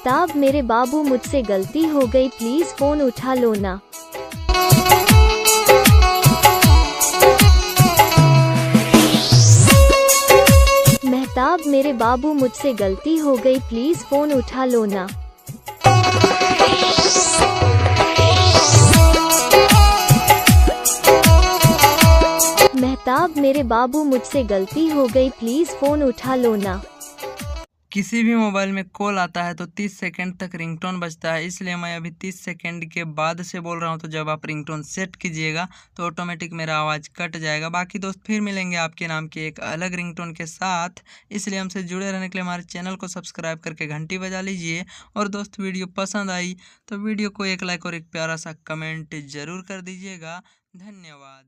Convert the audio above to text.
महताब मेरे बाबू मुझसे गलती हो गई प्लीज फोन उठा लो ना। महताब मेरे बाबू मुझसे गलती हो गई प्लीज फोन उठा लो ना। महताब मेरे बाबू मुझसे गलती हो गई प्लीज फोन उठा लो ना। किसी भी मोबाइल में कॉल आता है तो 30 सेकंड तक रिंगटोन बजता है, इसलिए मैं अभी 30 सेकंड के बाद से बोल रहा हूं। तो जब आप रिंगटोन सेट कीजिएगा तो ऑटोमेटिक मेरा आवाज़ कट जाएगा। बाकी दोस्त फिर मिलेंगे आपके नाम के एक अलग रिंगटोन के साथ, इसलिए हमसे जुड़े रहने के लिए हमारे चैनल को सब्सक्राइब करके घंटी बजा लीजिए। और दोस्त वीडियो पसंद आई तो वीडियो को एक लाइक और एक प्यारा सा कमेंट ज़रूर कर दीजिएगा। धन्यवाद।